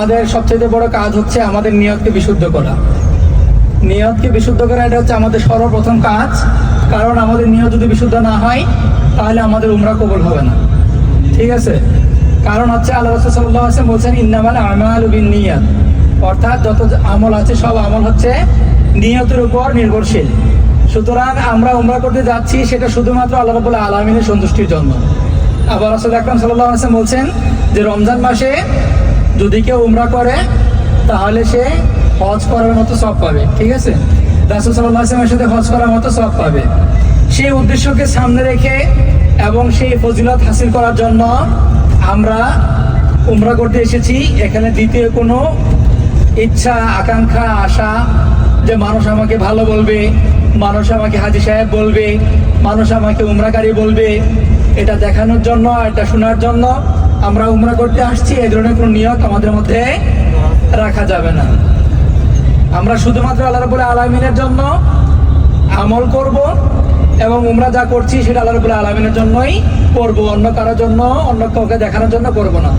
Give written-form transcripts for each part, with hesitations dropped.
আমাদের সবচেয়ে বড় কাজ হচ্ছে আমাদের নিয়তকে বিশুদ্ধ করা। নিয়তকে বিশুদ্ধ করা এটা হচ্ছে আমাদের সর্বপ্রথম কাজ। কারণ আমাদের নিয়ত যদি বিশুদ্ধ না হয় তাহলে আমাদের উমরা কবুল হবে না। ঠিক আছে? কারণ হচ্ছে আল্লাহ রাসূল সাল্লাল্লাহু আলাইহি ওয়াসাল্লাম বলছেন ইন্নামাল আমালু বিন্নিয়াত, অর্থাৎ যত আমল আছে সব আমল হচ্ছে নিয়তের উপর নির্ভরশীল। সুতরাং আমরা উমরা করতে যাচ্ছি সেটা শুধুমাত্র আল্লাহ রাব্বুল আলামিনের সন্তুষ্টির জন্য। আবার রাসূল আকরাম সাল্লাল্লাহু আলাইহি ওয়াসাল্লাম বলছেন যে রমজান মাসে যদি কেউ উমরা করে তাহলে সে হজ করার মতো সওয়াব পাবে। ঠিক আছে? রাসূল সাল্লাল্লাহু আলাইহি ওয়াসাল্লামের সাথে হজ করার মতো সওয়াব পাবে। সেই উদ্দেশ্যকে সামনে রেখে এবং সেই ফজিলত হাসিল করার জন্য আমরা উমরা করতে এসেছি। এখানে দ্বিতীয় কোনো ইচ্ছা, আকাঙ্ক্ষা, আশা যে মানুষ আমাকে ভালো বলবে, মানুষ আমাকে হাজী সাহেব বলবে, মানুষ আমাকে উমরাকারী বলবে, এটা দেখানোর জন্য, এটা শোনার জন্য আমরা উমরা করতে আসছি, এই ধরনের কোনো নিয়ত আমাদের মধ্যে রাখা যাবে না। আমরা শুধুমাত্র আল্লাহ রাব্বুল আলামিনের জন্য আমল করব এবং উমরা যা করছি সেটা আল্লাহ রাব্বুল আলামিনের জন্যই করব, অন্য কারোর জন্য, অন্য কাউকে দেখানোর জন্য করব না।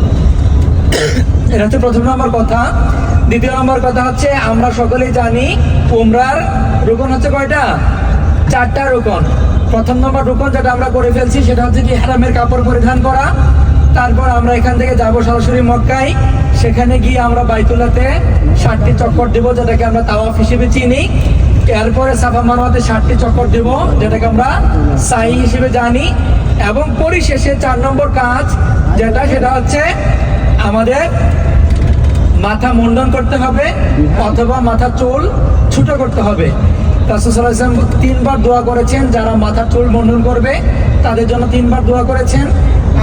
এটা হচ্ছে প্রথম নম্বর কথা। দ্বিতীয় নম্বর কথা হচ্ছে আমরা সকলেই জানি উমরার রুকন হচ্ছে কয়টা? 4টা রুকন। প্রথম নম্বর রুকন যেটা আমরা করে ফেলছি সেটা হচ্ছে কি ইহরামের কাপড় পরিধান করা। তারপর আমরা এখান থেকে যাব সরাসরি মক্কায়, সেখানে গিয়ে আমরা বাইতুল্লাহতে 60টি চক্কর দেব, যেটাকে আমরা তাওয়াফ হিসেবে চিনি। এরপরে সাফা মারওয়াতে 60টি চক্কর দেব, যেটাকে আমরা সাই হিসেবে জানি। এবং পরিশেষে 4 নম্বর কাজ সেটা হচ্ছে আমাদের মাথা মুন্ডন করতে হবে অথবা মাথা চুল ছোট করতে হবে। রাসূল সাল্লাল্লাহু আলাইহি ওয়াসাল্লাম 3বার দোয়া করেছেন, যারা মাথার চুল মুন্ডন করবে তাদের জন্য 3বার দোয়া করেছেন,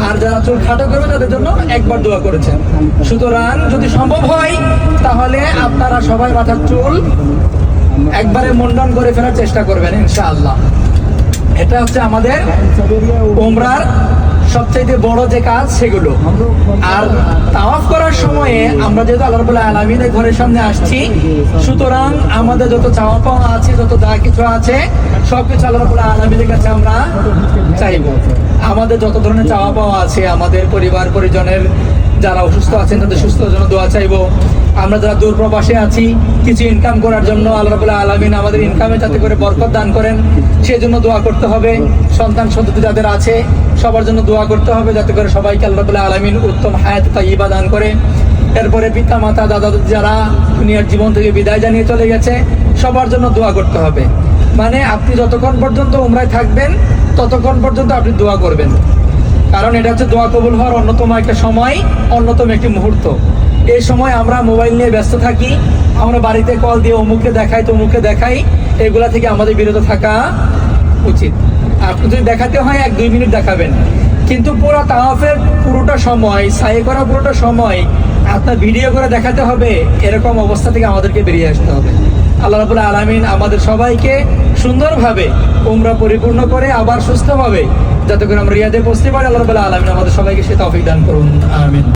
আর যারা চুল খাটো করবে তাদের জন্য 1বার দোয়া করেছেন। সুতরাং যদি সম্ভব হয় তাহলে আপনারা সবাই মাথার চুল একবারে মুন্ডন করে ফেলার চেষ্টা করবেন ইনশাআল্লাহ। এটা হচ্ছে আমাদের উমরার সবচেয়ে বড় যে কাজ সেগুলো। আর তাওয়াফ করার সময়ে আমরা যেহেতু আল্লাহ রাব্বুল আলামিনের ঘরের সামনে আসছি, সুতরাং আমাদের যত চাওয়া পাওয়া আছে, যত যা কিছু আছে সবকিছু আল্লাহ রাব্বুল আলামিনের কাছে আমরা চাইবো। আমাদের যত ধরনের চাওয়া পাওয়া আছে, আমাদের পরিবার পরিজনের যারা অসুস্থ আছেন তাদের সুস্থতার জন্য দোয়া চাইবো। আমরা যারা দূর প্রবাসে আছি কিছু ইনকাম করার জন্য আল্লাহ রাব্বুল আলামিন আমাদের ইনকামে যাতে করে বরকত দান করেন সেই জন্য দোয়া করতে হবে। সন্তান সন্ততি যাদের আছে সবার জন্য দোয়া করতে হবে যাতে করে সবাইকে আল্লাহ রাব্বুল আলামিন উত্তম হায়াত তাইয়্যিবা দান করে। এরপরে পিতা মাতা দাদা দাদি যারা দুনিয়ার জীবন থেকে বিদায় জানিয়ে চলে গেছে সবার জন্য দোয়া করতে হবে। মানে আপনি যতক্ষণ পর্যন্ত উমরায় থাকবেন ততক্ষণ পর্যন্ত আপনি দোয়া করবেন, কারণ এটা হচ্ছে দোয়া কবুল হওয়ার অন্যতম একটা সময়, অন্যতম একটি মুহূর্ত। এই সময় আমরা মোবাইল নিয়ে ব্যস্ত থাকি, আমরা বাড়িতে কল দিয়ে অমুককে দেখাই তমুককে দেখাই, এগুলা থেকে আমাদের বিরত থাকা উচিত। আপনি যদি দেখাতে হয় 1-2 মিনিট দেখাবেন, কিন্তু পুরো তাওয়াফের পুরোটা সময়, সাই করা পুরোটা সময় আপনার ভিডিও করে দেখাতে হবে, এরকম অবস্থা থেকে আমাদেরকে বেরিয়ে আসতে হবে। আল্লাহ রাব্বুল আলামিন আমাদের সবাইকে সুন্দরভাবে উমরা পরিপূর্ণ করে আবার সুস্থভাবে যাতে করে আমরা রিয়াদে পৌঁছতে পারি, আল্লাহ রাব্বুল আলামিন আমাদের সবাইকে সে তৌফিক দান করুন। আমিন।